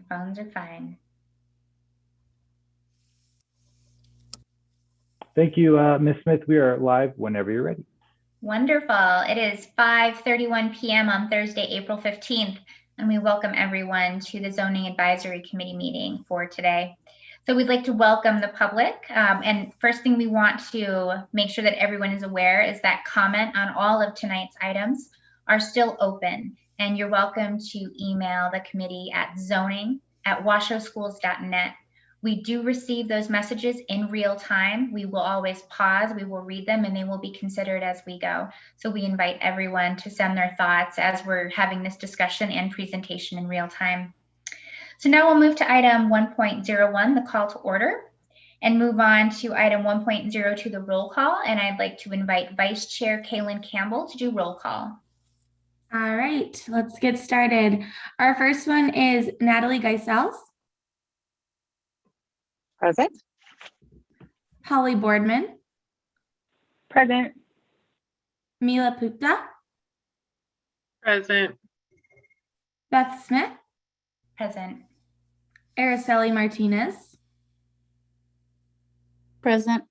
Phones are fine. Thank you, Ms. Smith. We are live whenever you're ready. Wonderful. It is 5:31 p.m. on Thursday, April 15th, and we welcome everyone to the Zoning Advisory Committee meeting for today. So we'd like to welcome the public. And first thing we want to make sure that everyone is aware is that comment on all of tonight's items are still open. And you're welcome to email the committee at zoning@washoeschools.net. We do receive those messages in real time. We will always pause, we will read them, and they will be considered as we go. So we invite everyone to send their thoughts as we're having this discussion and presentation in real time. So now we'll move to item 1.01, the call to order, and move on to item 1.02, the roll call. And I'd like to invite Vice Chair Kaylin Campbell to do roll call. All right, let's get started. Our first one is Natalie Geisels. Present. Holly Boardman. Present. Mila Pupta. Present. Beth Smith. Present. Araceli Martinez. Present.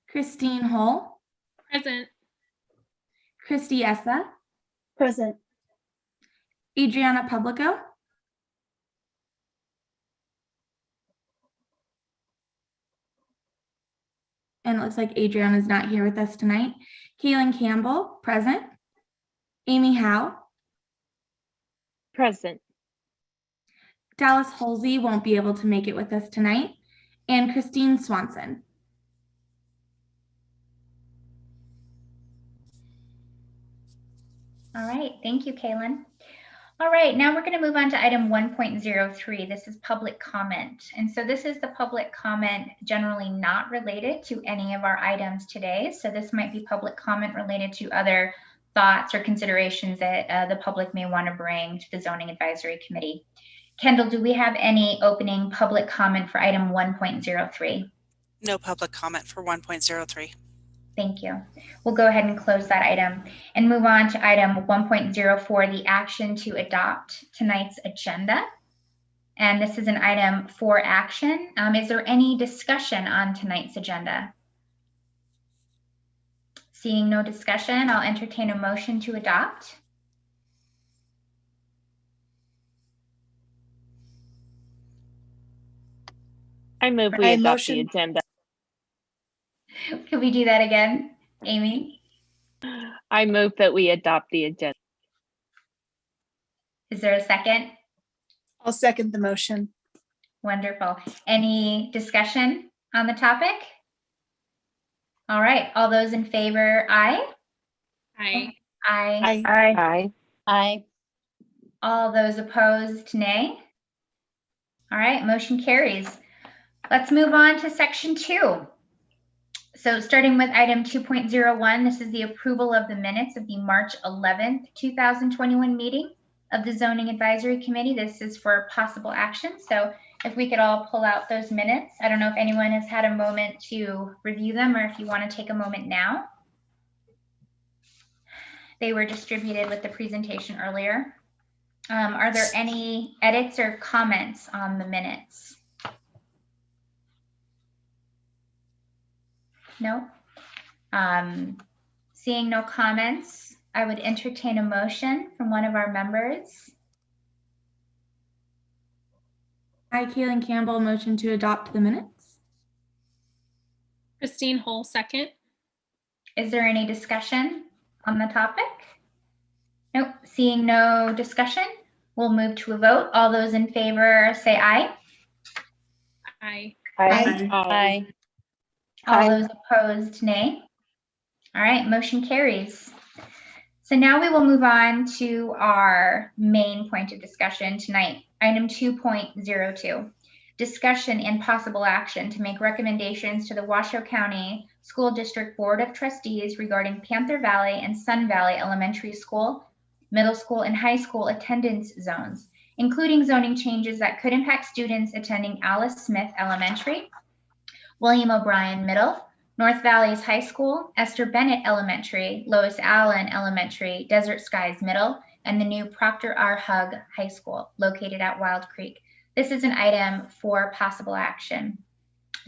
Christine Hull. Present. Christy Essa. Present. Adriana Publico. And it looks like Adriana is not here with us tonight. Kaylin Campbell, present. Amy Howe. Present. Dallas Holsey won't be able to make it with us tonight. And Christine Swanson. All right, thank you, Kaylin. All right, now we're going to move on to item 1.03. This is public comment. And so this is the public comment generally not related to any of our items today. So this might be public comment related to other thoughts or considerations that the public may want to bring to the Zoning Advisory Committee. Kendall, do we have any opening public comment for item 1.03? No public comment for 1.03. Thank you. We'll go ahead and close that item and move on to item 1.04, the action to adopt tonight's agenda. And this is an item for action. Is there any discussion on tonight's agenda? Seeing no discussion, I'll entertain a motion to adopt. I move we adopt the agenda. Could we do that again, Amy? I move that we adopt the agenda. Is there a second? I'll second the motion. Wonderful. Any discussion on the topic? All right. All those in favor, aye? Aye. Aye. Aye. Aye. Aye. All those opposed, nay? All right, motion carries. Let's move on to section 2. So starting with item 2.01, this is the approval of the minutes of the March 11th, 2021 meeting of the Zoning Advisory Committee. This is for possible action. So if we could all pull out those minutes. I don't know if anyone has had a moment to review them or if you want to take a moment now. They were distributed with the presentation earlier. Are there any edits or comments on the minutes? No. Seeing no comments, I would entertain a motion from one of our members. I, Kaylin Campbell, motion to adopt the minutes. Christine Hull, second. Is there any discussion on the topic? Nope. Seeing no discussion, we'll move to a vote. All those in favor say aye. Aye. Aye. Aye. All those opposed, nay. All right, motion carries. So now we will move on to our main point of discussion tonight, item 2.02, discussion and possible action to make recommendations to the Washoe County School District Board of Trustees regarding Panther Valley and Sun Valley Elementary School, middle school, and high school attendance zones, including zoning changes that could impact students attending Alice Smith Elementary, William O'Brien Middle, North Valleys High School, Esther Bennett Elementary, Lois Allen Elementary, Desert Skies Middle, and the new Proctor R. Hug High School located at Wild Creek. This is an item for possible action.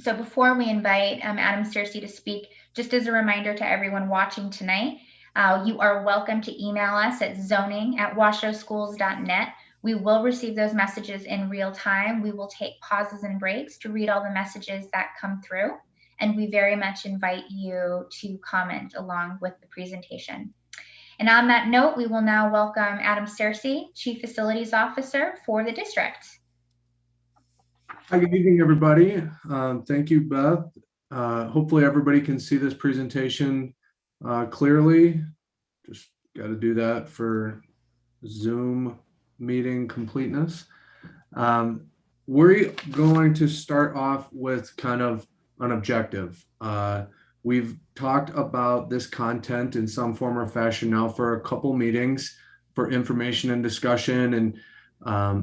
So before we invite Adam Searcy to speak, just as a reminder to everyone watching tonight, you are welcome to email us at zoning@washoeschools.net. We will receive those messages in real time. We will take pauses and breaks to read all the messages that come through, and we very much invite you to comment along with the presentation. And on that note, we will now welcome Adam Searcy, Chief Facilities Officer for the district. Hi, good evening, everybody. Thank you, Beth. Hopefully everybody can see this presentation clearly. Just got to do that for Zoom meeting completeness. We're going to start off with kind of an objective. We've talked about this content in some form or fashion now for a couple meetings for information and discussion, and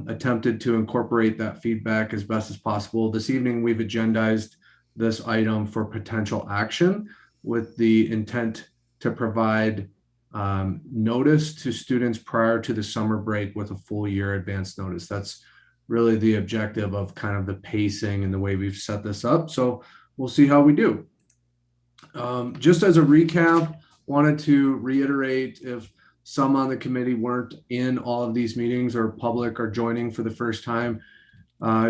attempted to incorporate that feedback as best as possible. This evening, we've agendized this item for potential action with the intent to provide notice to students prior to the summer break with a full year advance notice. That's really the objective of kind of the pacing and the way we've set this up. So we'll see how we do. Just as a recap, wanted to reiterate, if some on the committee weren't in all of these meetings or public or joining for the first time,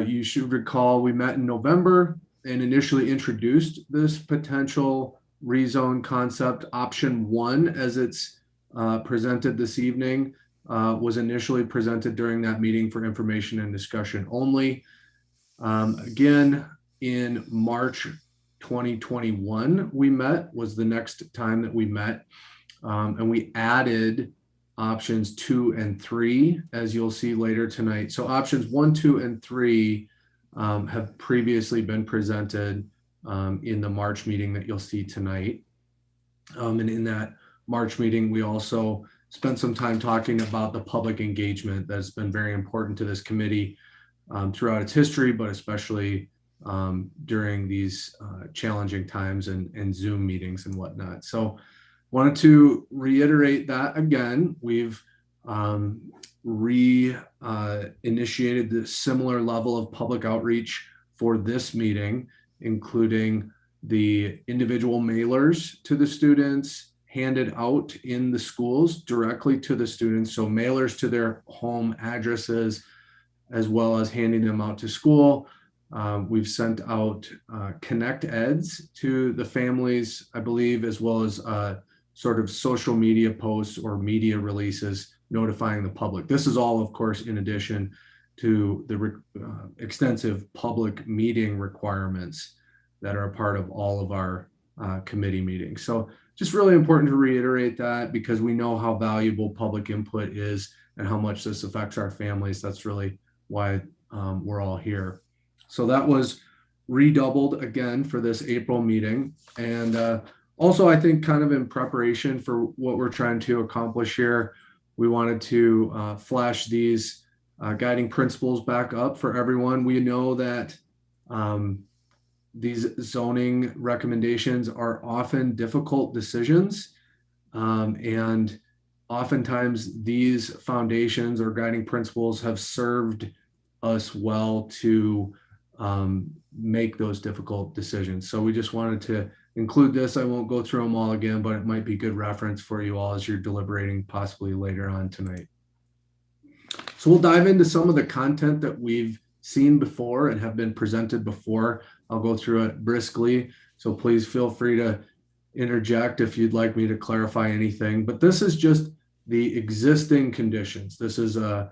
you should recall we met in November and initially introduced this potential rezone concept. Option 1, as it's presented this evening, was initially presented during that meeting for information and discussion only. Again, in March 2021, we met, was the next time that we met. And we added options 2 and 3, as you'll see later tonight. So options 1, 2, and 3 have previously been presented in the March meeting that you'll see tonight. And in that March meeting, we also spent some time talking about the public engagement that's been very important to this committee throughout its history, but especially during these challenging times and Zoom meetings and whatnot. So wanted to reiterate that again. We've initiated the similar level of public outreach for this meeting, including the individual mailers to the students handed out in the schools directly to the students. So mailers to their home addresses, as well as handing them out to school. We've sent out Connect Eds to the families, I believe, as well as sort of social media posts or media releases notifying the public. This is all, of course, in addition to the extensive public meeting requirements that are a part of all of our committee meetings. So just really important to reiterate that, because we know how valuable public input is and how much this affects our families. That's really why we're all here. So that was redoubled again for this April meeting. And also, I think kind of in preparation for what we're trying to accomplish here, we wanted to flash these guiding principles back up for everyone. We know that these zoning recommendations are often difficult decisions. And oftentimes these foundations or guiding principles have served us well to make those difficult decisions. So we just wanted to include this. I won't go through them all again, but it might be good reference for you all as you're deliberating possibly later on tonight. So we'll dive into some of the content that we've seen before and have been presented before. I'll go through it briskly, so please feel free to interject if you'd like me to clarify anything. But this is just the existing conditions. This is an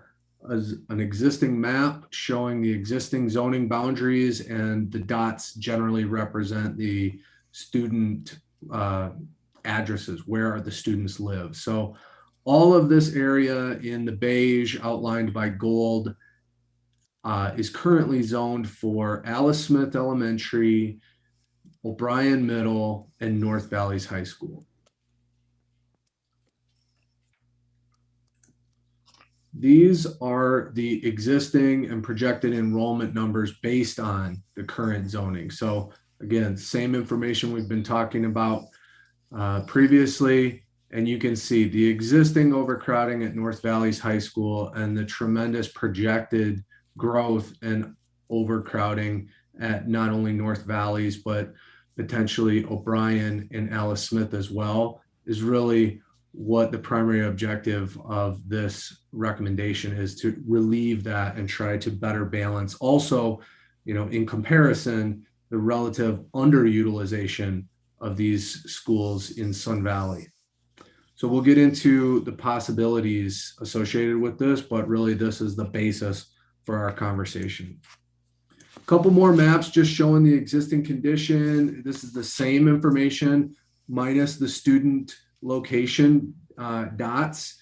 existing map showing the existing zoning boundaries, and the dots generally represent the student addresses, where the students live. So all of this area in the beige outlined by gold is currently zoned for Alice Smith Elementary, O'Brien Middle, and North Valleys High School. These are the existing and projected enrollment numbers based on the current zoning. So again, same information we've been talking about previously. And you can see the existing overcrowding at North Valley's high school and the tremendous projected growth and overcrowding at not only North Valley's, but potentially O'Brien and Alice Smith as well, is really what the primary objective of this recommendation is, to relieve that and try to better balance. Also, in comparison, the relative underutilization of these schools in Sun Valley. So we'll get into the possibilities associated with this, but really this is the basis for our conversation. A couple more maps just showing the existing condition. This is the same information minus the student location dots.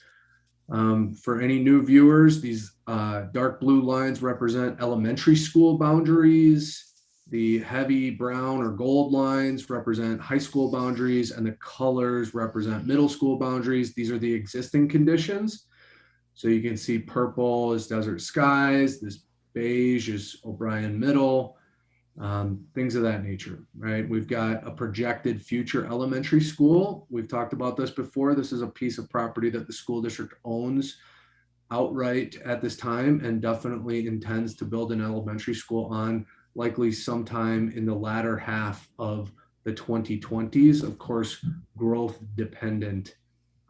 For any new viewers, these dark blue lines represent elementary school boundaries. The heavy brown or gold lines represent high school boundaries, and the colors represent middle school boundaries. These are the existing conditions. So you can see purple is Desert Skies, this beige is O'Brien Middle, things of that nature, right? We've got a projected future elementary school. We've talked about this before. This is a piece of property that the school district owns outright at this time and definitely intends to build an elementary school on, likely sometime in the latter half of the 2020s, of course, growth dependent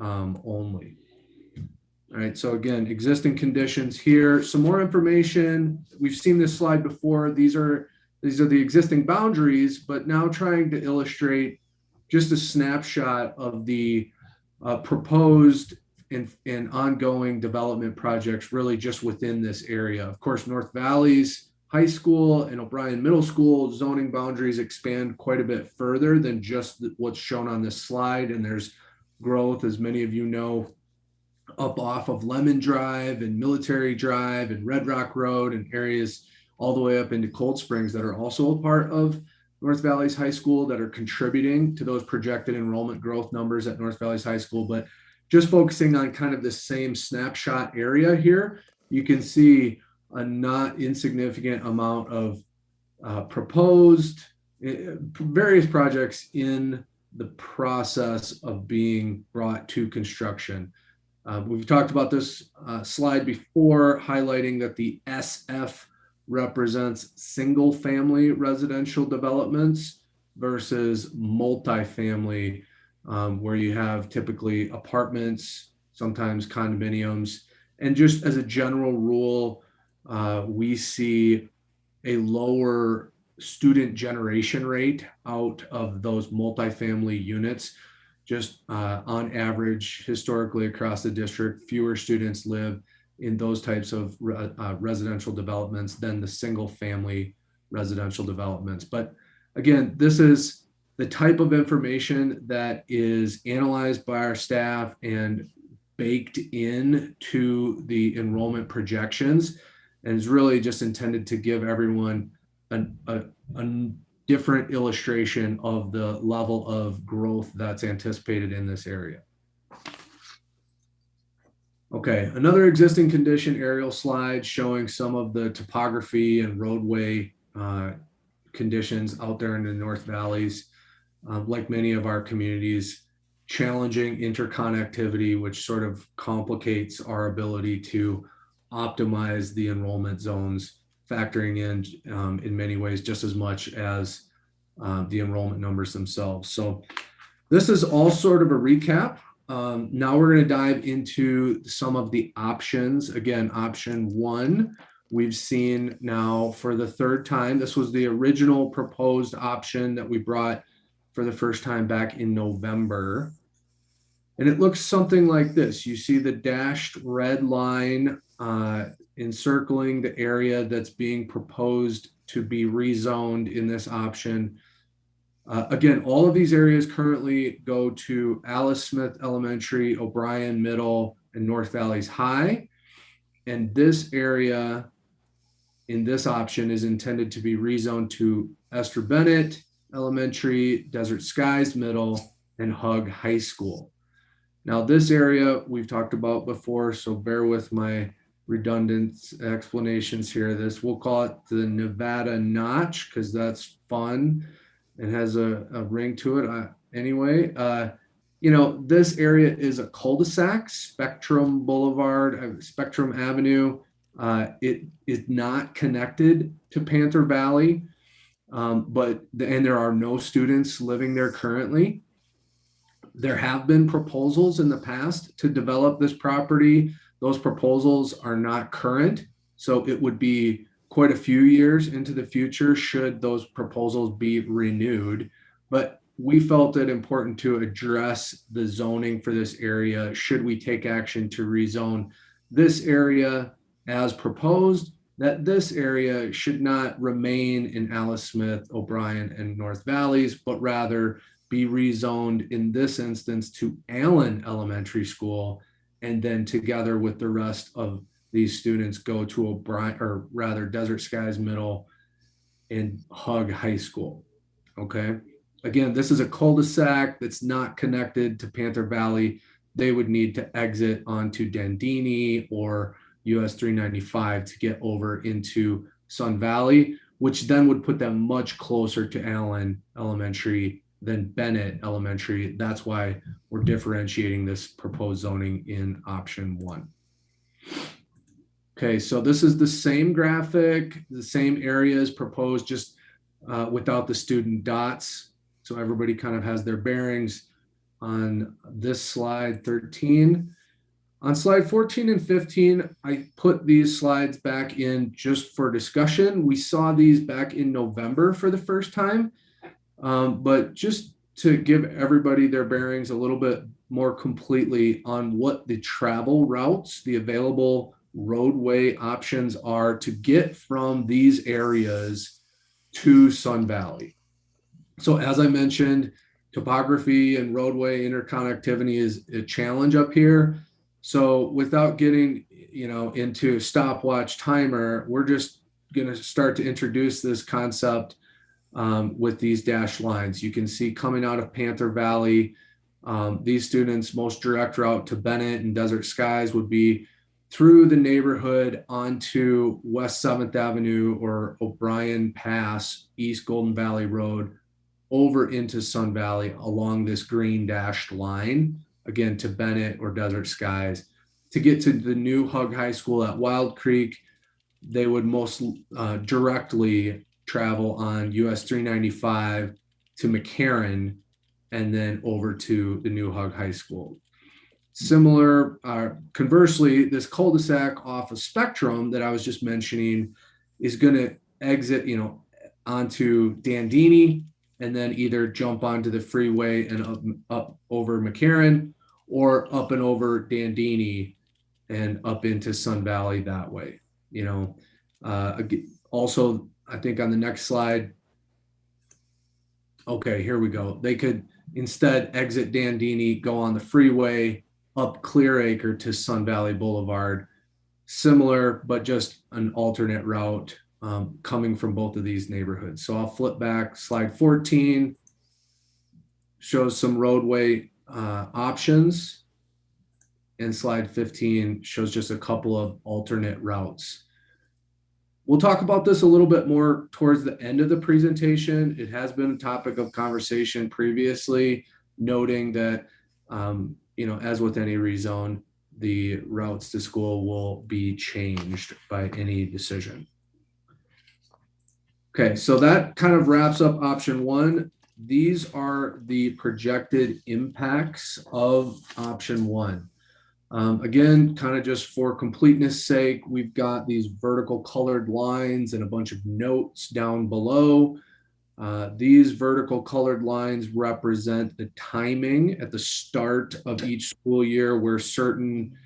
only. All right, so again, existing conditions here. Some more information. We've seen this slide before. These are the existing boundaries, but now trying to illustrate just a snapshot of the proposed and ongoing development projects really just within this area. Of course, North Valley's high school and O'Brien Middle School zoning boundaries expand quite a bit further than just what's shown on this slide. And there's growth, as many of you know, up off of Lemon Drive and Military Drive and Red Rock Road and areas all the way up into Cold Springs that are also a part of North Valley's high school that are contributing to those projected enrollment growth numbers at North Valley's high school. But just focusing on kind of the same snapshot area here, you can see a not insignificant amount of proposed various projects in the process of being brought to construction. We've talked about this slide before, highlighting that the SF represents single family residential developments versus multifamily, where you have typically apartments, sometimes condominiums. And just as a general rule, we see a lower student generation rate out of those multifamily units. Just on average, historically across the district, fewer students live in those types of residential developments than the single family residential developments. But again, this is the type of information that is analyzed by our staff and baked in to the enrollment projections, and is really just intended to give everyone a different illustration of the level of growth that's anticipated in this area. Okay, another existing condition aerial slide showing some of the topography and roadway conditions out there in the North Valleys. Like many of our communities, challenging interconnectivity, which sort of complicates our ability to optimize the enrollment zones, factoring in many ways just as much as the enrollment numbers themselves. So this is all sort of a recap. Now we're going to dive into some of the options. Again, option one, we've seen now for the third time. This was the original proposed option that we brought for the first time back in November. And it looks something like this. You see the dashed red line encircling the area that's being proposed to be rezoned in this option. Again, all of these areas currently go to Alice Smith Elementary, O'Brien Middle, and North Valley's High. And this area in this option is intended to be rezoned to Esther Bennett Elementary, Desert Skies Middle, and Hug High School. Now, this area we've talked about before, so bear with my redundant explanations here. This, we'll call it the Nevada Notch because that's fun and has a ring to it. Anyway, this area is a cul-de-sac, Spectrum Boulevard, Spectrum Avenue. It is not connected to Panther Valley, and there are no students living there currently. There have been proposals in the past to develop this property. Those proposals are not current, so it would be quite a few years into the future should those proposals be renewed. But we felt it important to address the zoning for this area should we take action to rezone this area as proposed, that this area should not remain in Alice Smith, O'Brien, and North Valleys, but rather be rezoned in this instance to Allen Elementary School, and then together with the rest of these students go to O'Brien, or rather Desert Skies Middle and Hug High School. Okay. Again, this is a cul-de-sac that's not connected to Panther Valley. They would need to exit onto Dandini or US 395 to get over into Sun Valley, which then would put them much closer to Allen Elementary than Bennett Elementary. That's why we're differentiating this proposed zoning in option 1. Okay, so this is the same graphic, the same areas proposed, just without the student dots. So everybody kind of has their bearings on this slide 13. On slide 14 and 15, I put these slides back in just for discussion. We saw these back in November for the first time, but just to give everybody their bearings a little bit more completely on what the travel routes, the available roadway options are to get from these areas to Sun Valley. So as I mentioned, topography and roadway interconnectivity is a challenge up here. So without getting, into stopwatch timer, we're just going to start to introduce this concept with these dashed lines. You can see coming out of Panther Valley, these students' most direct route to Bennett and Desert Skies would be through the neighborhood onto West 7th Avenue or O'Brien Pass, East Golden Valley Road, over into Sun Valley along this green dashed line, again, to Bennett or Desert Skies. To get to the new Hug High School at Wild Creek, they would most directly travel on US 395 to McCarran and then over to the new Hug High School. Similar, conversely, this cul-de-sac off of Spectrum that I was just mentioning is going to exit, onto Dandini, and then either jump onto the freeway and up over McCarran, or up and over Dandini and up into Sun Valley that way. Also, I think on the next slide, okay, here we go. They could instead exit Dandini, go on the freeway, up Clearacre to Sun Valley Boulevard. Similar, but just an alternate route coming from both of these neighborhoods. So I'll flip back. Slide 14 shows some roadway options, and slide 15 shows just a couple of alternate routes. We'll talk about this a little bit more towards the end of the presentation. It has been a topic of conversation previously, noting that, as with any rezone, the routes to school will be changed by any decision. Okay, so that kind of wraps up option 1. These are the projected impacts of option 1. Again, kind of just for completeness sake, we've got these vertical colored lines and a bunch of notes down below. These vertical colored lines represent the timing at the start of each school year where certain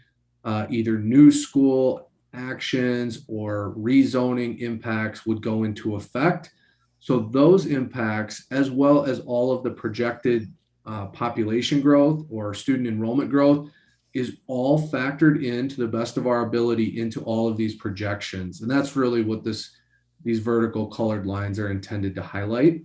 either new school actions or rezoning impacts would go into effect. So those impacts, as well as all of the projected population growth or student enrollment growth, is all factored in to the best of our ability into all of these projections. And that's really what these vertical colored lines are intended to highlight.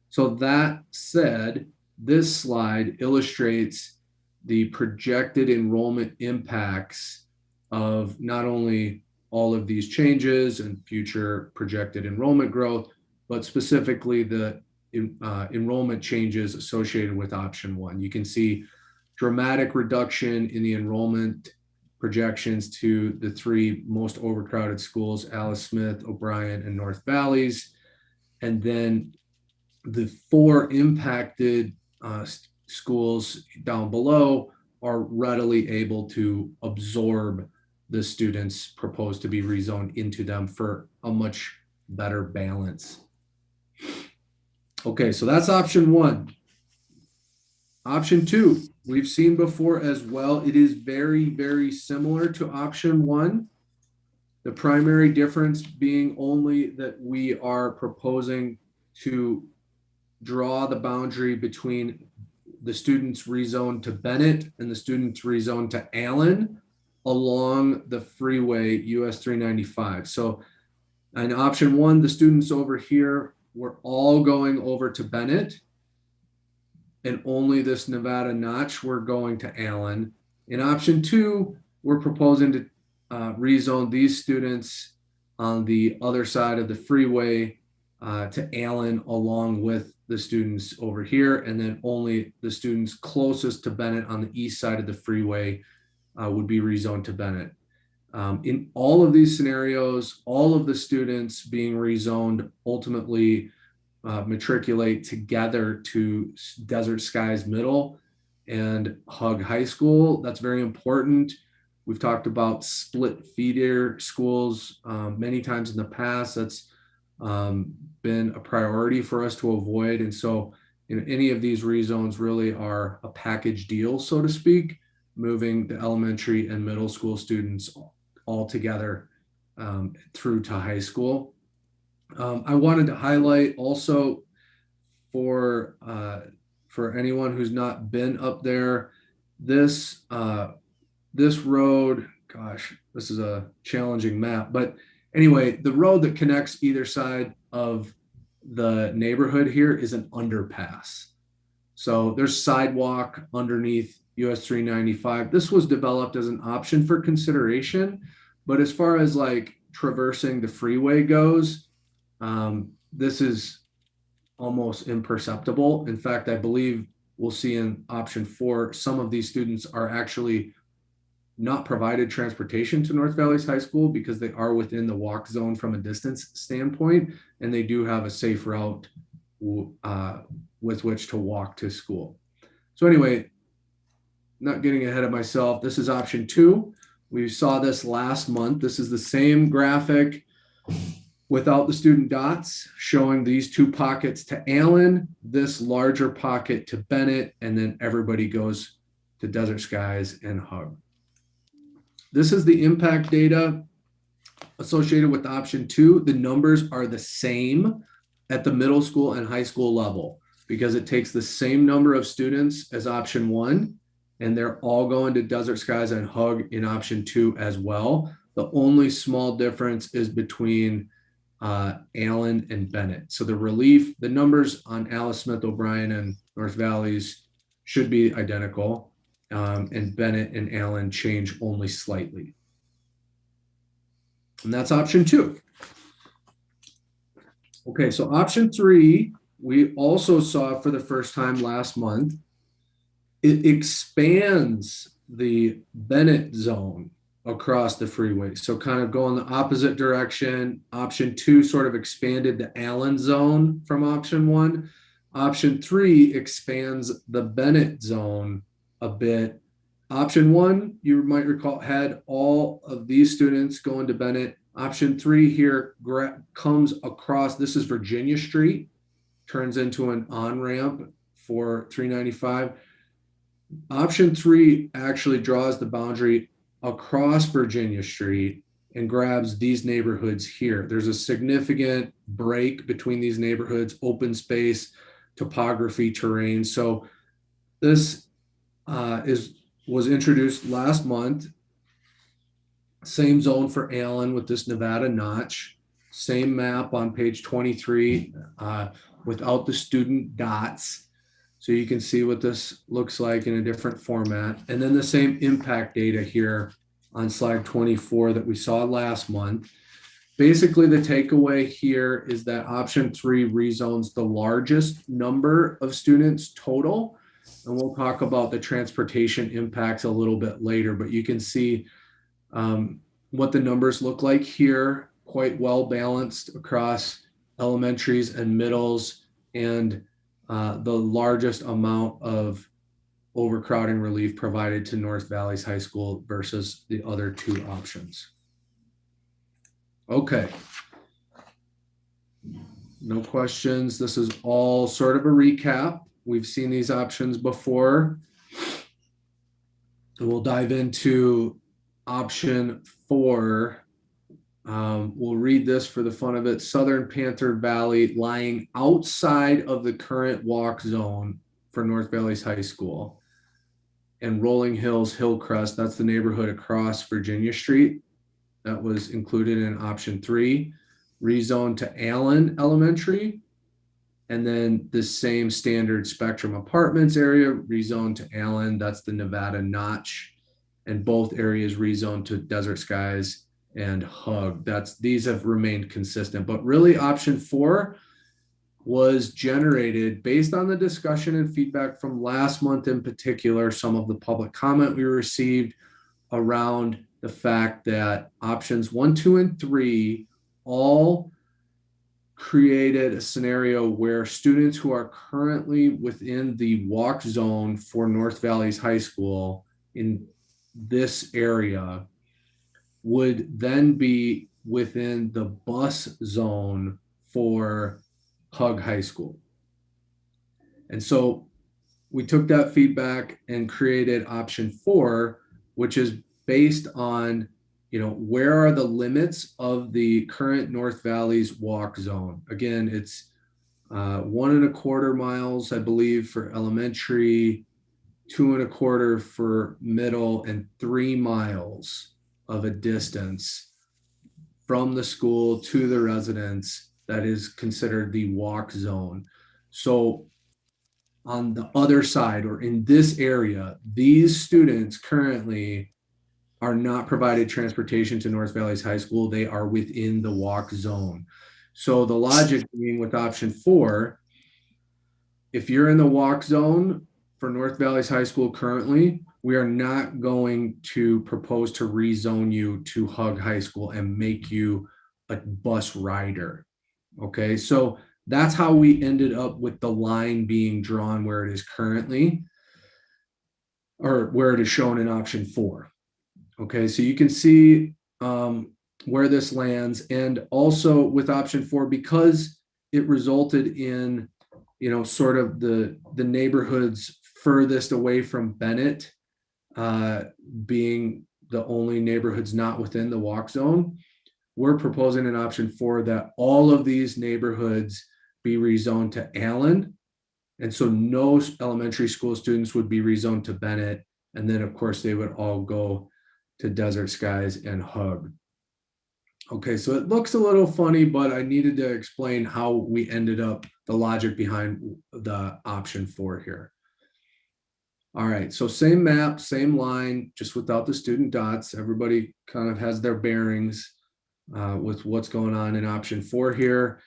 So that said, this slide illustrates the projected enrollment impacts of not only all of these changes and future projected enrollment growth, but specifically the enrollment changes associated with option 1. You can see dramatic reduction in the enrollment projections to the three most overcrowded schools, Alice Smith, O'Brien, and North Valleys. And then the four impacted schools down below are readily able to absorb the students proposed to be rezoned into them for a much better balance. Okay, so that's option one. Option two, we've seen before as well. It is very, very similar to option one. The primary difference being only that we are proposing to draw the boundary between the students rezoned to Bennett and the students rezoned to Allen along the freeway US 395. So in option one, the students over here were all going over to Bennett, and only this Nevada notch we're going to Allen. In option two, we're proposing to rezone these students on the other side of the freeway to Allen along with the students over here, and then only the students closest to Bennett on the east side of the freeway would be rezoned to Bennett. In all of these scenarios, all of the students being rezoned ultimately matriculate together to Desert Skies Middle and Hug High School. That's very important. We've talked about split feeder schools many times in the past. That's been a priority for us to avoid. And so any of these rezones really are a package deal, so to speak, moving the elementary and middle school students all together through to high school. I wanted to highlight also for anyone who's not been up there, this road, gosh, this is a challenging map, but anyway, the road that connects either side of the neighborhood here is an underpass. So there's sidewalk underneath US 395. This was developed as an option for consideration, but as far as like traversing the freeway goes, this is almost imperceptible. In fact, I believe we'll see in option 4, some of these students are actually not provided transportation to North Valleys High School because they are within the walk zone from a distance standpoint, and they do have a safe route with which to walk to school. So anyway, not getting ahead of myself, this is option 2. We saw this last month. This is the same graphic without the student dots, showing these 2 pockets to Allen, this larger pocket to Bennett, and then everybody goes to Desert Skies and Hug. This is the impact data associated with option 2. The numbers are the same at the middle school and high school level because it takes the same number of students as option 1, and they're all going to Desert Skies and Hug in option 2 as well. The only small difference is between Allen and Bennett. So the numbers on Alice Smith, O'Brien, and North Valleys should be identical. And Bennett and Allen change only slightly. And that's option 2. Okay, so option 3, we also saw for the first time last month. It expands the Bennett zone across the freeway. So kind of going the opposite direction. Option 2 sort of expanded the Allen zone from option 1. Option 3 expands the Bennett zone a bit. Option 1, you might recall, had all of these students going to Bennett. Option 3 here comes across, this is Virginia Street, turns into an on-ramp for 395. Option 3 actually draws the boundary across Virginia Street and grabs these neighborhoods here. There's a significant break between these neighborhoods, open space, topography, terrain. So this was introduced last month. Same zone for Allen with this Nevada notch. Same map on page 23 without the student dots. So you can see what this looks like in a different format. And then the same impact data here on slide 24 that we saw last month. Basically, the takeaway here is that option 3 rezones the largest number of students total. And we'll talk about the transportation impacts a little bit later, but you can see what the numbers look like here, quite well balanced across elementaries and middles, and the largest amount of overcrowding relief provided to North Valleys High School versus the other two options. Okay. No questions. This is all sort of a recap. We've seen these options before. And we'll dive into option 4. We'll read this for the fun of it. Southern Panther Valley, lying outside of the current walk zone for North Valleys High School. And Rolling Hills Hillcrest, that's the neighborhood across Virginia Street. That was included in option 3. Rezoned to Allen Elementary. And then the same standard Spectrum Apartments area, rezoned to Allen, that's the Nevada Notch. And both areas rezoned to Desert Skies and Hug. These have remained consistent, but really option 4 was generated based on the discussion and feedback from last month, in particular, some of the public comment we received around the fact that options 1, 2, and 3 all created a scenario where students who are currently within the walk zone for North Valleys High School in this area would then be within the bus zone for Hug High School. And so we took that feedback and created option 4, which is based on, where are the limits of the current North Valleys walk zone? Again, it's 1.25 miles, I believe, for elementary, 2.25 for middle, and 3 miles of a distance from the school to the residence that is considered the walk zone. So on the other side, or in this area, these students currently are not provided transportation to North Valleys High School. They are within the walk zone. So the logic being with option 4, if you're in the walk zone for North Valleys High School currently, we are not going to propose to rezone you to Hug High School and make you a bus rider. Okay, so that's how we ended up with the line being drawn where it is currently, or where it is shown in option 4. Okay, so you can see where this lands. And also with option 4, because it resulted in, sort of the neighborhoods furthest away from Bennett being the only neighborhoods not within the walk zone, we're proposing in option 4 that all of these neighborhoods be rezoned to Allen. And so no elementary school students would be rezoned to Bennett. And then, of course, they would all go to Desert Skies and Hug. Okay, so it looks a little funny, but I needed to explain how we ended up, the logic behind the option 4 here. All right, so same map, same line, just without the student dots. Everybody kind of has their bearings with what's going on in option 4 here.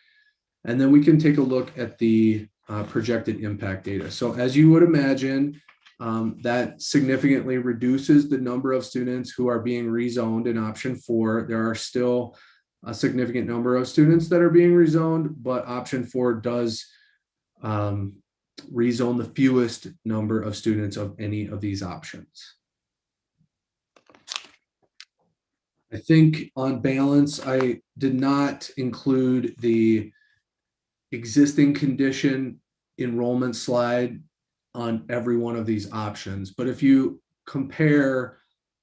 And then we can take a look at the projected impact data. So as you would imagine, that significantly reduces the number of students who are being rezoned in option 4. There are still a significant number of students that are being rezoned, but option 4 does rezone the fewest number of students of any of these options. I think on balance, I did not include the existing condition enrollment slide on every one of these options. But if you compare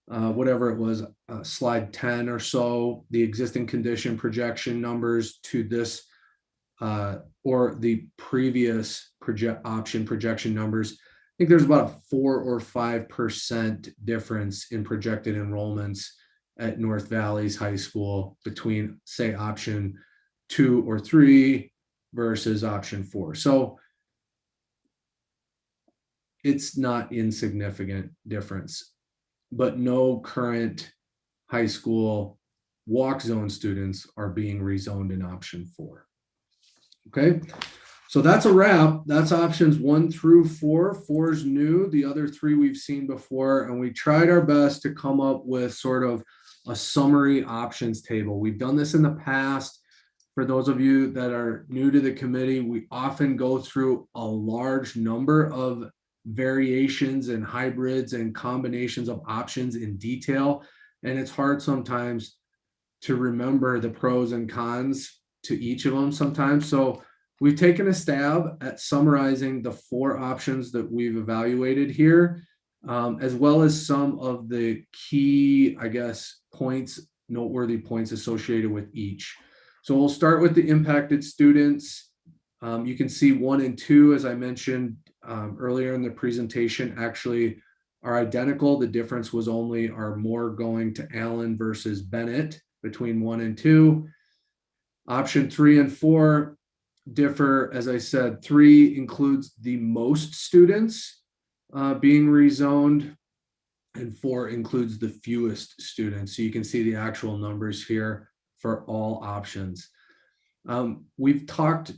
whatever it was, slide 10 or so, the existing condition projection numbers to this or the previous option projection numbers, I think there's about a 4 or 5% difference in projected enrollments at North Valleys High School between, say, option 2 or 3 versus option 4. So it's not insignificant difference, but no current high school walk zone students are being rezoned in option 4. Okay, So that's a wrap. That's options 1 through 4. 4 is new. The other 3 we've seen before, and we tried our best to come up with sort of a summary options table. We've done this in the past. For those of you that are new to the committee, we often go through a large number of variations and hybrids and combinations of options in detail. And it's hard sometimes to remember the pros and cons to each of them sometimes. So we've taken a stab at summarizing the 4 options that we've evaluated here, as well as some of the key, I guess, noteworthy points associated with each. So we'll start with the impacted students. You can see 1 and 2, as I mentioned earlier in the presentation, actually are identical. The difference was only are more going to Allen versus Bennett between 1 and 2. Option 3 and 4 differ. As I said, 3 includes the most students being rezoned, and 4 includes the fewest students. So you can see the actual numbers here for all options. We've talked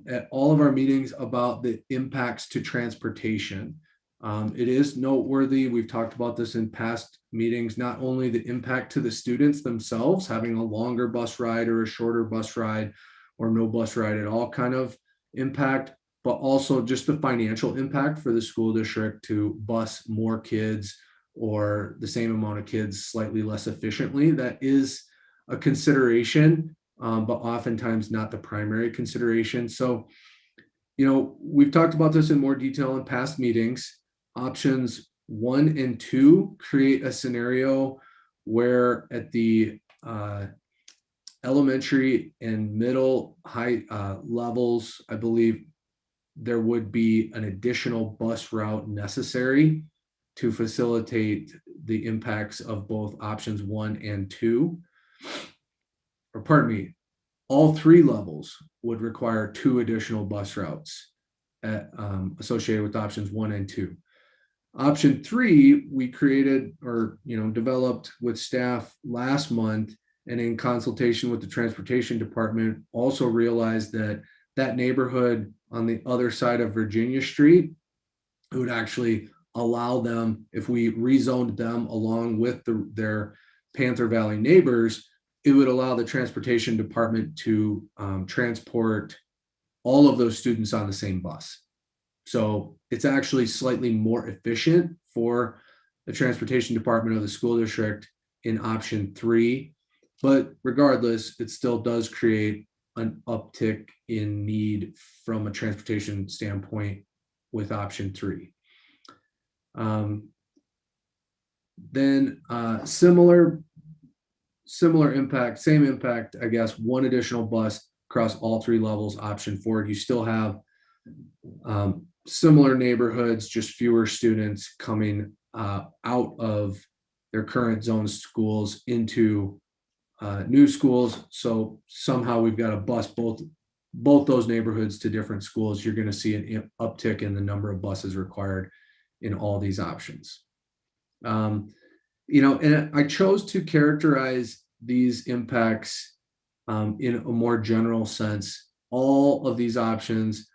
at all of our meetings about the impacts to transportation. It is noteworthy, we've talked about this in past meetings, not only the impact to the students themselves, having a longer bus ride or a shorter bus ride or no bus ride at all kind of impact, but also just the financial impact for the school district to bus more kids or the same amount of kids slightly less efficiently. That is a consideration, but oftentimes not the primary consideration. So, we've talked about this in more detail in past meetings. Options 1 and 2 create a scenario where at the elementary and middle high levels, I believe there would be an additional bus route necessary to facilitate the impacts of both options 1 and 2. Or pardon me, all 3 levels would require 2 additional bus routes associated with options 1 and 2. Option 3, we created or developed with staff last month, and in consultation with the transportation department, also realized that that neighborhood on the other side of Virginia Street, it would actually allow them, if we rezoned them along with their Panther Valley neighbors, it would allow the transportation department to transport all of those students on the same bus. So it's actually slightly more efficient for the transportation department of the school district in option 3, but regardless, it still does create an uptick in need from a transportation standpoint with option 3. Then similar impact, same impact, I guess, 1 additional bus across all 3 levels, option 4. You still have similar neighborhoods, just fewer students coming out of their current zone schools into new schools. So somehow we've got to bus both those neighborhoods to different schools. You're going to see an uptick in the number of buses required in all these options. And I chose to characterize these impacts in a more general sense. All of these options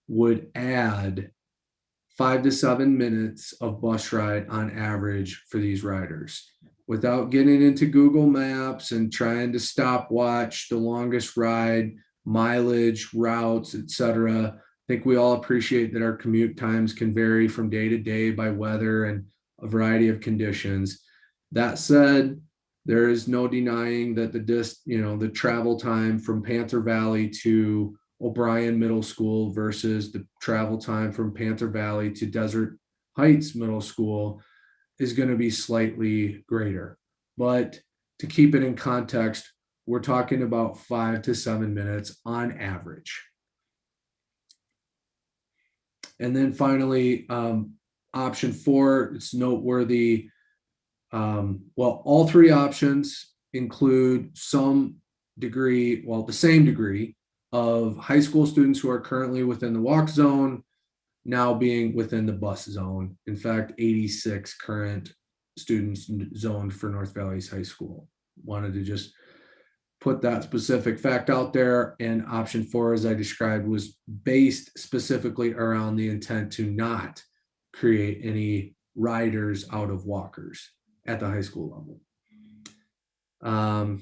would add 5 to 7 minutes of bus ride on average for these riders. Without getting into Google Maps and trying to stopwatch the longest ride, mileage, routes, etc. I think we all appreciate that our commute times can vary from day to day by weather and a variety of conditions. That said, there is no denying that the travel time from Panther Valley to O'Brien Middle School versus the travel time from Panther Valley to Desert Heights Middle School is going to be slightly greater. But to keep it in context, we're talking about 5 to 7 minutes on average. And then finally, option 4, it's noteworthy. All 3 options include the same degree of high school students who are currently within the walk zone now being within the bus zone. In fact, 86 current students zoned for North Valley's high school. Wanted to just put that specific fact out there. And option 4, as I described, was based specifically around the intent to not create any riders out of walkers at the high school level.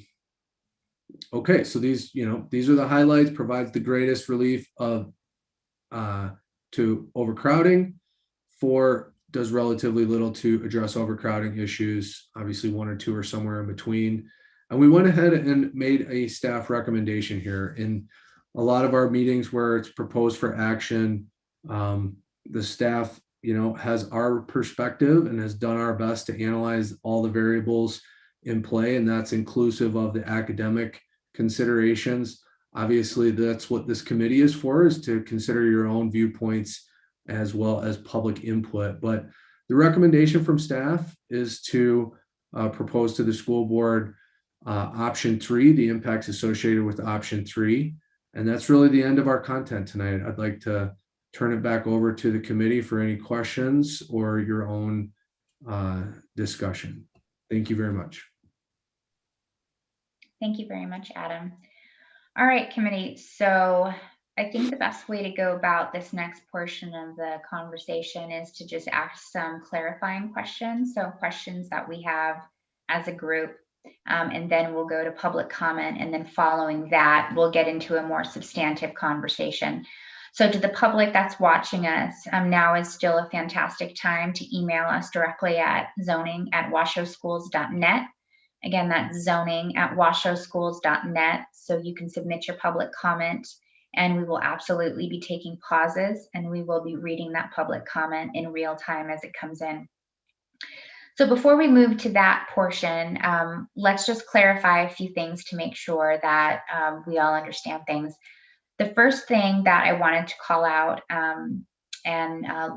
Okay, so these are the highlights. Provides the greatest relief of to overcrowding. 4 does relatively little to address overcrowding issues. Obviously 1 or 2 are somewhere in between. And we went ahead and made a staff recommendation here. In a lot of our meetings where it's proposed for action, the staff, has our perspective and has done our best to analyze all the variables in play, and that's inclusive of the academic considerations. Obviously, that's what this committee is for, is to consider your own viewpoints as well as public input. But the recommendation from staff is to propose to the school board option 3, the impacts associated with option 3. And that's really the end of our content tonight. I'd like to turn it back over to the committee for any questions or your own discussion. Thank you very much. Thank you very much, Adam. All right, committee. So I think the best way to go about this next portion of the conversation is to just ask some clarifying questions. So questions that we have as a group, and then we'll go to public comment. And then following that, we'll get into a more substantive conversation. So to the public that's watching us, now is still a fantastic time to email us directly at zoning@washoeschools.net. Again, that's zoning@washoeschools.net. So you can submit your public comment, and we will absolutely be taking pauses, and we will be reading that public comment in real time as it comes in. So before we move to that portion, let's just clarify a few things to make sure that we all understand things. The first thing that I wanted to call out, and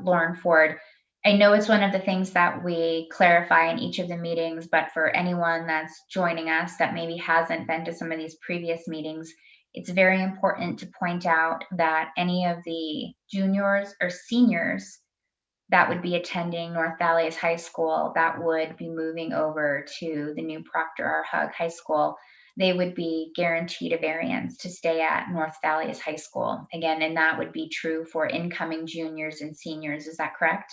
Lauren Ford, I know it's one of the things that we clarify in each of the meetings, but for anyone that's joining us that maybe hasn't been to some of these previous meetings, it's very important to point out that any of the juniors or seniors that would be attending North Valley's high school that would be moving over to the new Proctor R. Hug High School, they would be guaranteed a variance to stay at North Valley's high school. Again, and that would be true for incoming juniors and seniors. Is that correct?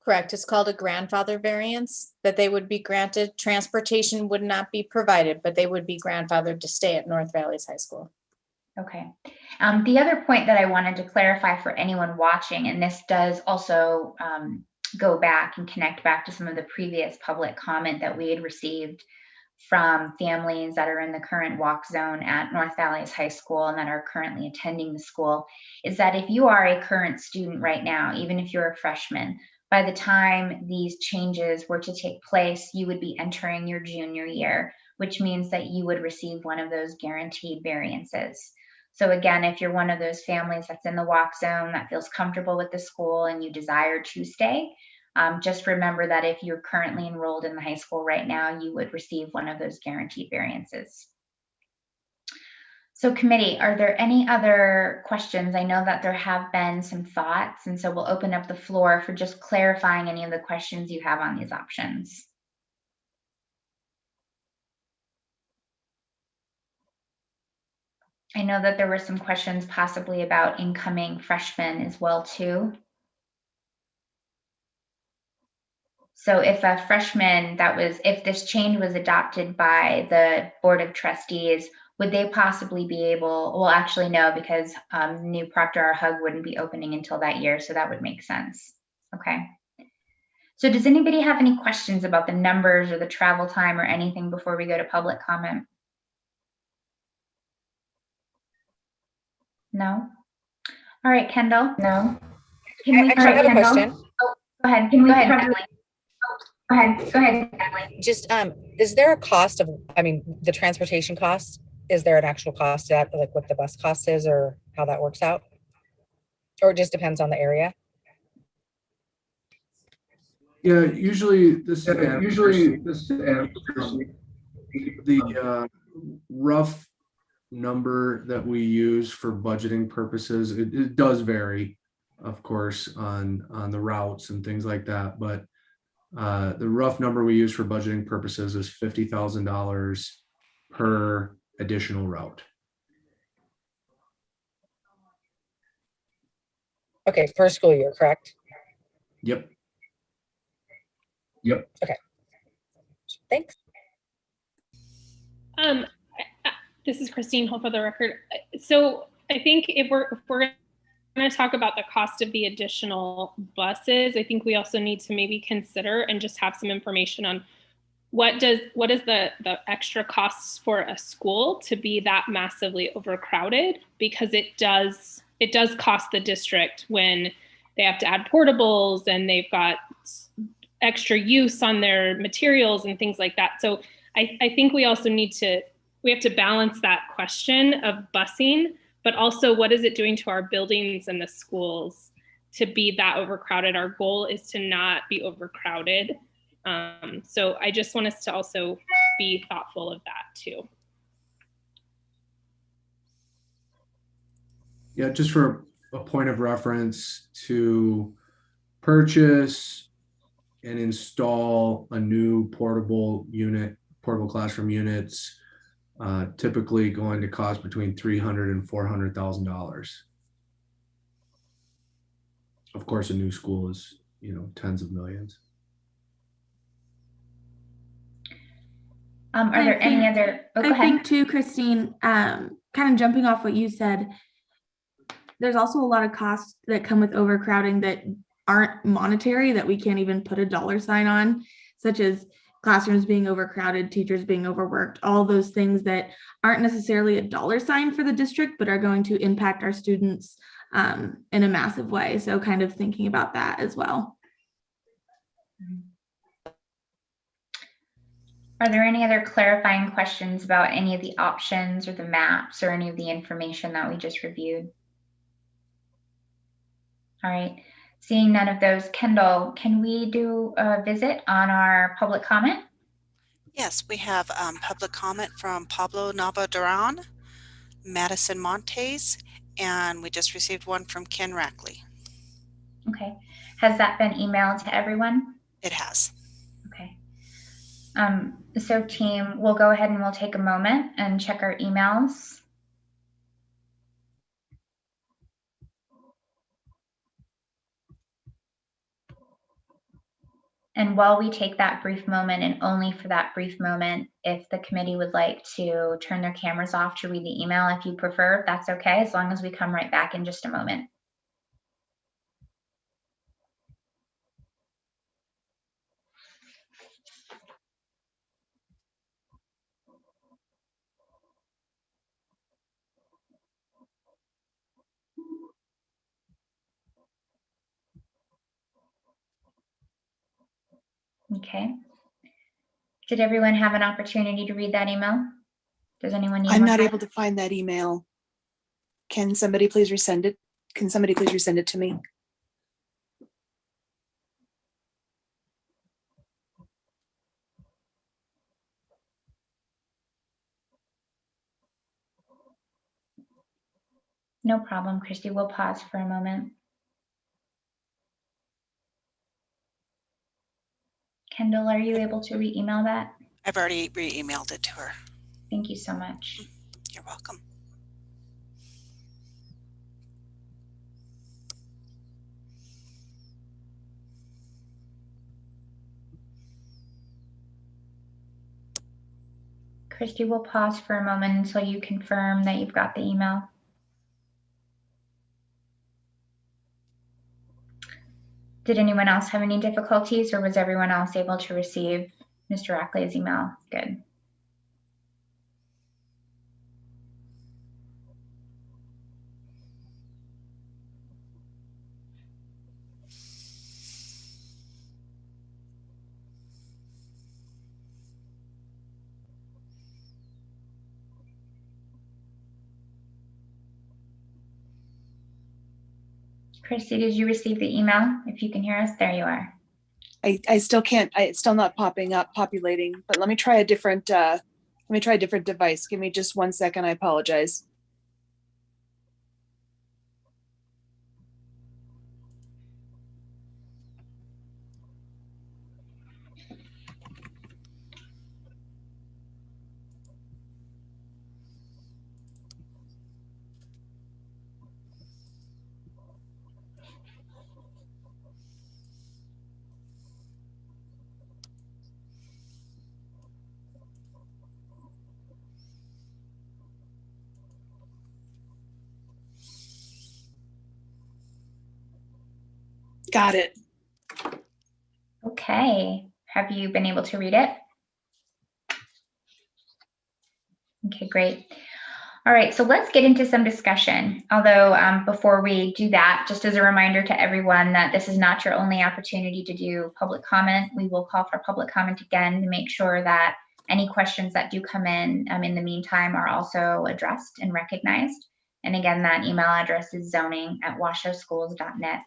Correct. It's called a grandfather variance that they would be granted. Transportation would not be provided, but they would be grandfathered to stay at North Valley's high school. Okay. The other point that I wanted to clarify for anyone watching, and this does also go back and connect back to some of the previous public comment that we had received from families that are in the current walk zone at North Valley's high school and that are currently attending the school, is that if you are a current student right now, even if you're a freshman, by the time these changes were to take place, you would be entering your junior year, which means that you would receive one of those guaranteed variances. So again, if you're one of those families that's in the walk zone that feels comfortable with the school and you desire to stay, just remember that if you're currently enrolled in the high school right now, you would receive one of those guaranteed variances. So committee, are there any other questions? I know that there have been some thoughts, and so we'll open up the floor for just clarifying any of the questions you have on these options. I know that there were some questions possibly about incoming freshmen as well too. So if a freshman if this change was adopted by the Board of Trustees, would they possibly be able, well, actually no, because new Proctor R. Hug wouldn't be opening until that year, so that would make sense. Okay. So does anybody have any questions about the numbers or the travel time or anything before we go to public comment? No? All right, Kendall? No. Can we Actually, I have a question. Oh, go ahead. Go ahead, Emily. Go ahead, Emily. Just, is there a cost of, the transportation cost? Is there an actual cost to that, like what the bus cost is or how that works out? Or it just depends on the area? Yeah, usually the rough number that we use for budgeting purposes, it does vary, of course, on the routes and things like that, but the rough number we use for budgeting purposes is $50,000 per additional route. Okay, per school year, correct? Yep. Thanks. This is Christine Hull for the record. So I think if we're going to talk about the cost of the additional buses, I think we also need to maybe consider and just have some information on what is the extra costs for a school to be that massively overcrowded, because it does cost the district when they have to add portables and they've got extra use on their materials and things like that. So I think we also we have to balance that question of busing, but also what is it doing to our buildings and the schools to be that overcrowded? Our goal is to not be overcrowded. So I just want us to also be thoughtful of that too. Yeah, just for a point of reference, to purchase and install a new portable classroom units, typically going to cost between $300,000 and $400,000. Of course, a new school is, tens of millions. Are there any other? Oh, go I ahead. think too, Christine, kind of jumping off what you said, there's also a lot of costs that come with overcrowding that aren't monetary, that we can't even put a dollar sign on, such as classrooms being overcrowded, teachers being overworked, all those things that aren't necessarily a dollar sign for the district, but are going to impact our students in a massive way. So kind of thinking about that as well. Are there any other clarifying questions about any of the options or the maps or any of the information that we just reviewed? All right, seeing none of those, Kendall, can we do a visit on our public comment? Yes, we have public comment from Pablo Nava-Duran, Madison Montes, and we just received one from Ken Rackley. Okay, has that been emailed to everyone? It has. Okay. So team, we'll go ahead and we'll take a moment and check our emails. And while we take that brief moment, and only for that brief moment, if the committee would like to turn their cameras off to read the email, if you prefer, that's okay, as long as we come right back in just a moment. Okay. Did everyone have an opportunity to read that email? Does anyone need I'm more not time? able to find that email. Can somebody please resend it? Can somebody please resend it to me? No problem, Christy. We'll pause for a moment. Kendall, are you able to re-email that? I've already re-emailed it to her. Thank you so much. You're welcome. Christy, we'll pause for a moment until you confirm that you've got the email. Did anyone else have any difficulties, or was everyone else able to receive Mr. Rackley's email? Good. Christy, did you receive the email? If you can hear us, there you are. I still can't, it's still not populating, but let me try a different device. Give me just 1 second. I apologize. Got it. Okay. Have you been able to read it? Okay, great. All right, so let's get into some discussion. Although before we do that, just as a reminder to everyone that this is not your only opportunity to do public comment. We will call for public comment again to make sure that any questions that do come in the meantime are also addressed and recognized. And again, that email address is zoning@washouschools.net.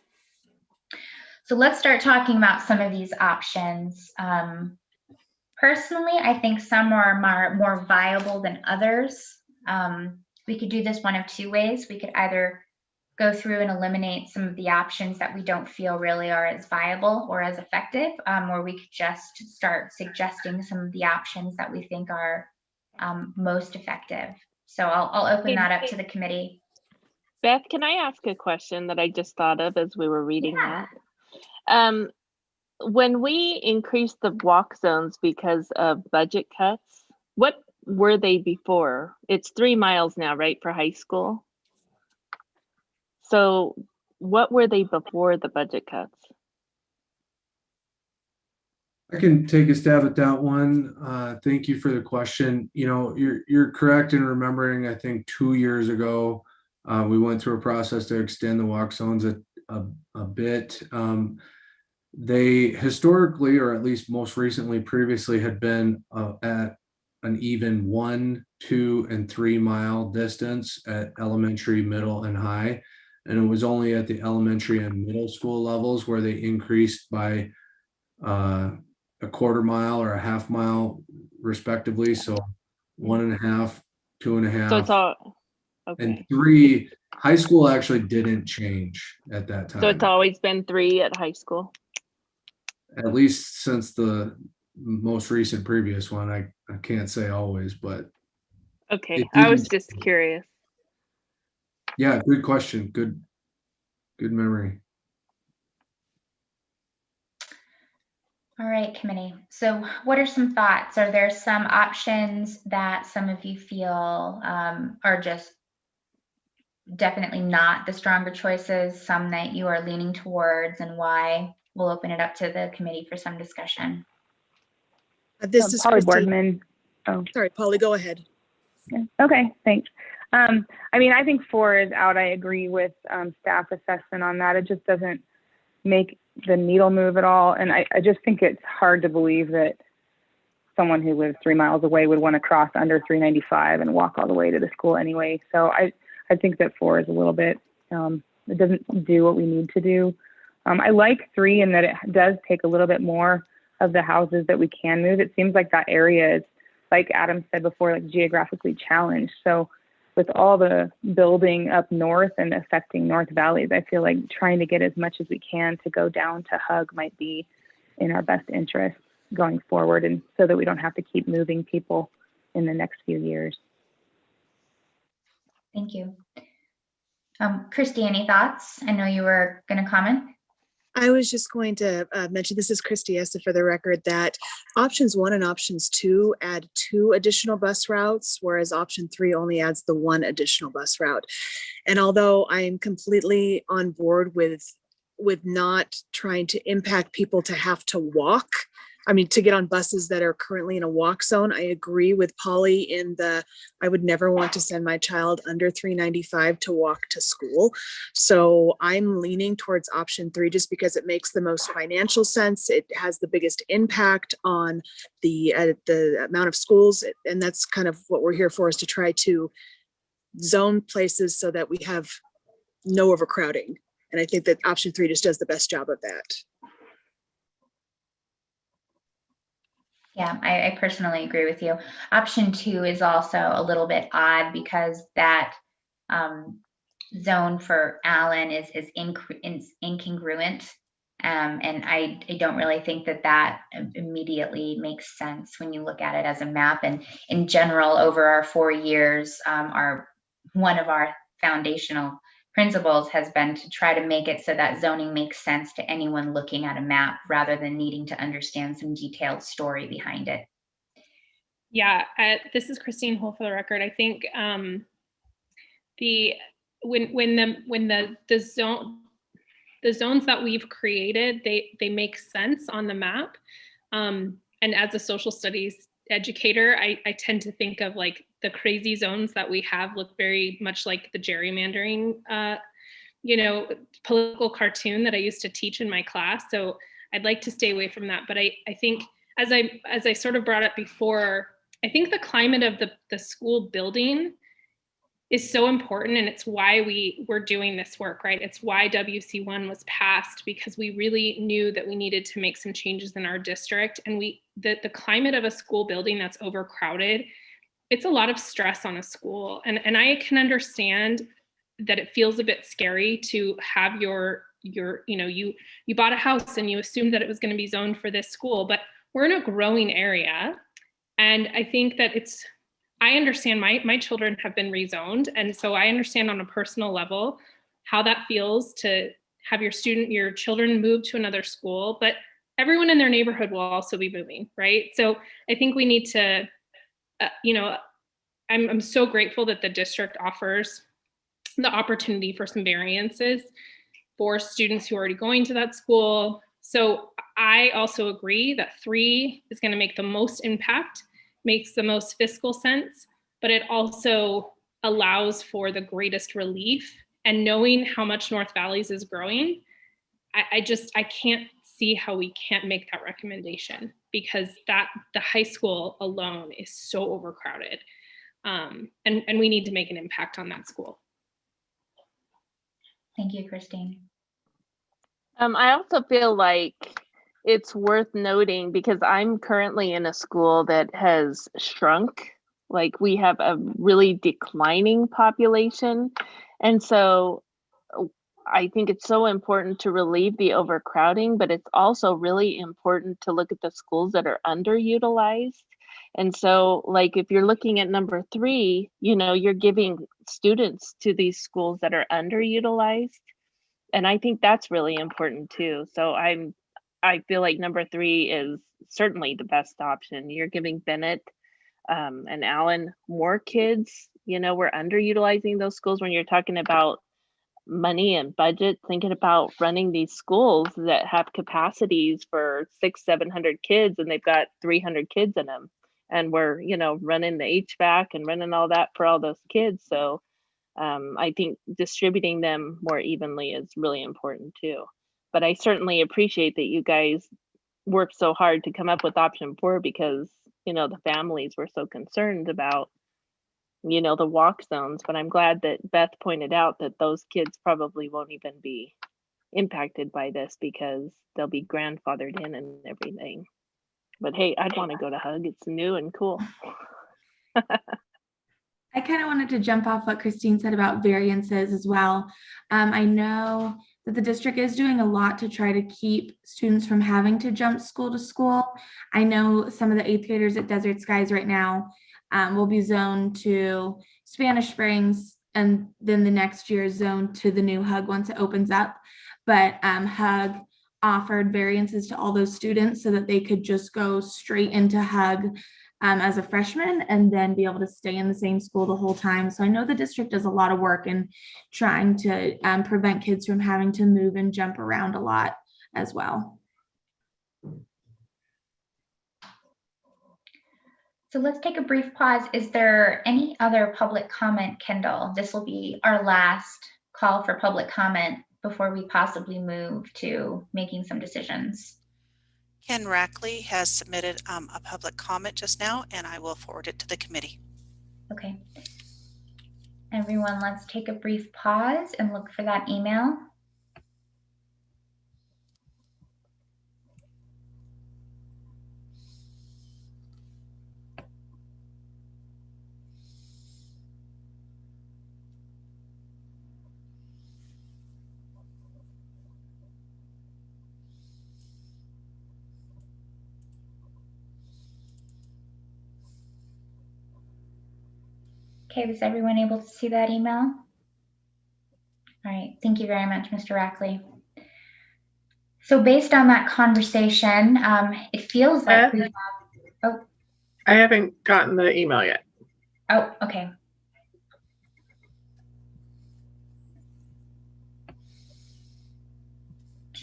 So let's start talking about some of these options. Personally, I think some are more viable than others. We could do this one of two ways. We could either go through and eliminate some of the options that we don't feel really are as viable or as effective, or we could just start suggesting some of the options that we think are most effective. So I'll open that up to the committee. Beth, can I ask a question that I just thought of as we were reading that? When we increased the walk zones because of budget cuts, what were they before? It's 3 miles now, right, for high school? So what were they before the budget cuts? I can take a stab at that one. Thank you for the question. You know, you're correct in remembering, I think 2 years ago, we went through a process to extend the walk zones a bit. They historically, or at least most recently previously, had been at an even 1, 2, and 3 mile distance at elementary, middle, and high. And it was only at the elementary and middle school levels where they increased by a quarter mile or a half mile respectively. So 1.5, 2.5. So it's all okay. And 3, high school actually didn't change at that time. So it's always been 3 at high school? At least since the most recent previous one. I can't say always, but okay, I was just curious. Yeah, good question. Good memory. All right, committee. So what are some thoughts? Are there some options that some of you feel are just definitely not the stronger choices, some that you are leaning towards, and why? We'll open it up to the committee for some discussion. This is Polly Christy. Boardman. Oh, sorry, Polly, go ahead. Okay, thanks. I mean, I think 4 is out. I agree with staff assessment on that. It just doesn't make the needle move at all. And I just think it's hard to believe that someone who lives 3 miles away would want to cross under 395 and walk all the way to the school anyway. So I think that 4 is a little bit, it doesn't do what we need to do. I like 3 in that it does take a little bit more of the houses that we can move. It seems like that area is, like Adam said before, like geographically challenged. So with all the building up north and affecting North Valleys, I feel like trying to get as much as we can to go down to Hug might be in our best interest going forward, and so that we don't have to keep moving people in the next few years. Thank you. Christy, any thoughts? I know you were going to comment. I was just going to mention, this is Christy Essa for the record, that options 1 and options 2 add 2 additional bus routes, whereas option 3 only adds the 1 additional bus route. And although I am completely on board with not trying to impact people to have to walk, I mean, to get on buses that are currently in a walk zone, I agree with Polly in I would never want to send my child under 395 to walk to school. So I'm leaning towards option 3 just because it makes the most financial sense. It has the biggest impact on the amount of schools. And that's kind of what we're here for, is to try to zone places so that we have no overcrowding. And I think that option 3 just does the best job of that. Yeah, I personally agree with you. Option 2 is also a little bit odd because that zone for Allen is incongruent. And I don't really think that immediately makes sense when you look at it as a map. And in general, over our 4 years, one of our foundational principles has been to try to make it so that zoning makes sense to anyone looking at a map rather than needing to understand some detailed story behind it. Yeah, this is Christine Hull for the record. I think when the the zones that we've created, they make sense on the map. And as a social studies educator, I tend to think of like the crazy zones that we have look very much like the gerrymandering, political cartoon that I used to teach in my class. So I'd like to stay away from that. But I think as I sort of brought up before, I think the climate of the school building is so important, and it's why we're doing this work, right? It's why WC1 was passed, because we really knew that we needed to make some changes in our district. And the climate of a school building that's overcrowded, it's a lot of stress on a school. And I can understand that it feels a bit scary to have you bought a house and you assumed that it was going to be zoned for this school, but we're in a growing area. And I think that I understand my children have been rezoned. And so I understand on a personal level how that feels to have your children move to another school, but everyone in their neighborhood will also be moving, right? So I think we need to, I'm so grateful that the district offers the opportunity for some variances for students who are already going to that school. So I also agree that 3 is going to make the most impact, makes the most fiscal sense, but it also allows for the greatest relief. And knowing how much North Valleys is growing, I can't see how we can't make that recommendation, because the high school alone is so overcrowded. And we need to make an impact on that school. Thank you, Christine. I also feel like it's worth noting, because I'm currently in a school that has shrunk. Like, we have a really declining population. And so I think it's so important to relieve the overcrowding, but it's also really important to look at the schools that are underutilized. And so, like, if you're looking at number 3, you're giving students to these schools that are underutilized. And I think that's really important too. So I feel like number 3 is certainly the best option. You're giving Bennett and Allen more kids. We're underutilizing those schools. When you're talking about money and budget, thinking about running these schools that have capacities for 600-700 kids, and they've got 300 kids in them, and we're running the HVAC and running all that for all those kids. So I think distributing them more evenly is really important too. But I certainly appreciate that you guys worked so hard to come up with option 4, because the families were so concerned about the walk zones. But I'm glad that Beth pointed out that those kids probably won't even be impacted by this, because they'll be grandfathered in and everything. But hey, I'd want to go to Hug. It's new and cool. I kind of wanted to jump off what Christine said about variances as well. I know that the district is doing a lot to try to keep students from having to jump school to school. I know some of the 8th graders at Desert Skies right now will be zoned to Spanish Springs, and then the next year zoned to the new Hug once it opens up. But Hug offered variances to all those students so that they could just go straight into Hug as a freshman and then be able to stay in the same school the whole time. So I know the district does a lot of work in trying to prevent kids from having to move and jump around a lot as well. So let's take a brief pause. Is there any other public comment, Kendall? This will be our last call for public comment before we possibly move to making some decisions. Ken Rackley has submitted a public comment just now, and I will forward it to the committee. Okay. Everyone, let's take a brief pause and look for that email. Okay, was everyone able to see that email? All right, thank you very much, Mr. Rackley. So based on that conversation, it feels like we have, oh. I haven't gotten the email yet. Oh, okay.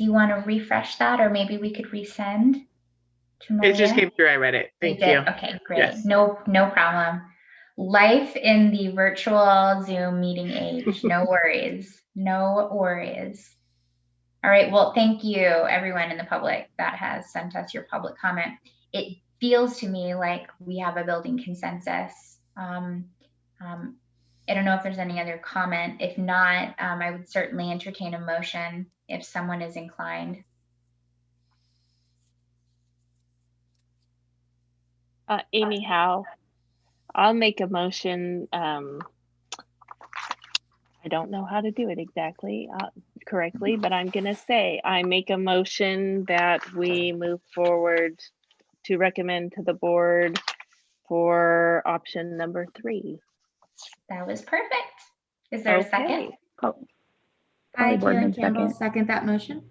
Do you want to refresh that, or maybe we could resend to Maria? It just came through. I read it. You Thank did? you. Okay, great. Yes. No problem. Life in the virtual Zoom meeting age. No worries. No worries. All right. Well, thank you, everyone in the public that has sent us your public comment. It feels to me like we have a building consensus. I don't know if there's any other comment. If not, I would certainly entertain a motion if someone is inclined. Amy Howe, I'll make a motion. I don't know how to do it exactly correctly, but I'm going to say I make a motion that we move forward to recommend to the board for option number 3. That was perfect. Is there a second? Oh, I, Board Karen member Campbell, second. second that motion.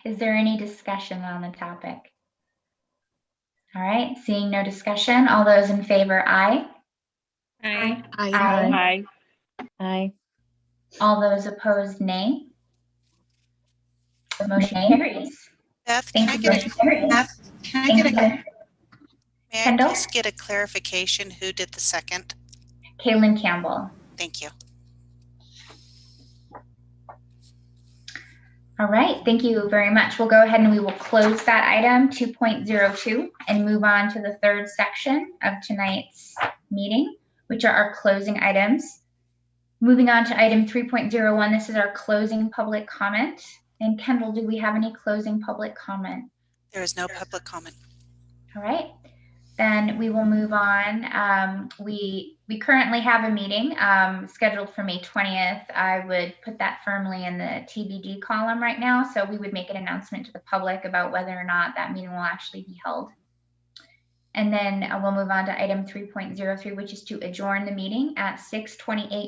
Is there any discussion on the topic? All right, seeing no discussion, all those in favor, aye. Aye. Aye. Aye. All those opposed, nay. The motion carries. Beth, Thank can I you. get Motion carries. a, may I Kendall? just get a clarification who did the second? Kaylin Campbell. Thank you. All right, thank you very much. We'll go ahead and we will close that item 2.02 and move on to the third section of tonight's meeting, which are our closing items. Moving on to item 3.01, this is our closing public comment. And Kendall, do we have any closing public comment? There is no public comment. All right, then we will move on. We currently have a meeting scheduled for May 20th. I would put that firmly in the TBD column right now. So we would make an announcement to the public about whether or not that meeting will actually be held. And then we'll move on to item 3.03, which is to adjourn the meeting at 6:28